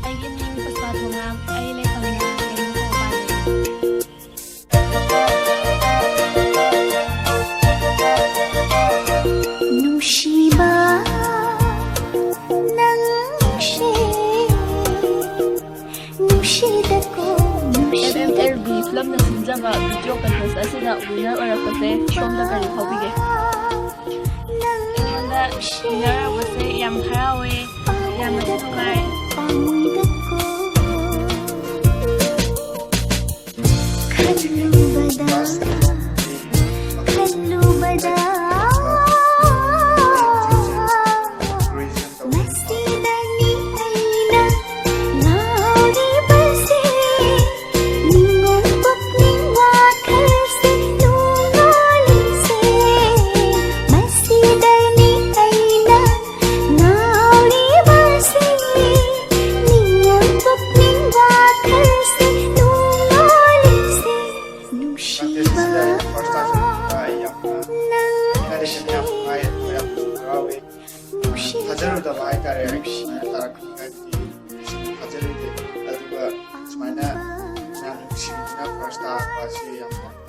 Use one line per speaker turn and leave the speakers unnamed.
ꯑꯩꯒꯤ ꯃꯤꯡ ꯄꯨꯁꯄꯥ ꯊꯣꯉꯥꯝ ꯑꯩ ꯂꯩꯐꯝꯅ ꯀꯩꯅꯧꯄꯥꯜ
ꯅꯨꯡꯁꯤꯕ ꯅꯪꯁꯦ ꯅꯨꯡꯁꯤꯗꯀꯣ
MMLB ꯐꯤꯂꯝꯅ ꯁꯤꯟꯖꯕ ꯚꯤꯗꯤꯑꯣ ꯀꯟꯇꯦꯁ ꯑꯁꯤꯗ ꯋꯤꯅꯔ ꯑꯣꯏꯔꯛꯄꯁꯦ ꯁꯣꯝꯗ ꯀꯔꯤ ꯐꯥꯎꯕꯤꯒꯦ? ꯑꯩꯉꯣꯟꯗ ꯋꯤꯅꯔ ꯑꯣꯏꯕꯁꯦ ꯌꯥꯝ ꯍꯔꯥꯎꯋꯦ, ꯌꯥꯝꯅꯁꯨ ꯅꯨꯡꯉꯥꯏ.
ꯊꯥꯖꯔꯨꯗꯕ ꯍꯥꯏꯇꯥꯔꯦ ꯁꯨꯃꯥꯏꯅ ꯇꯥꯔꯛꯀꯅꯤ ꯍꯥꯏꯕꯗꯤ ꯊꯥꯖꯔꯨꯗꯦ ꯑꯗꯨꯒ ꯁꯨꯃꯥꯏꯅ ꯌꯥꯝ ꯅꯨꯡꯁꯤꯕꯤꯗꯨꯅ ꯐꯥꯔꯁ ꯇꯥꯔꯛꯄ ꯑꯁꯤ ꯌꯥꯝꯅ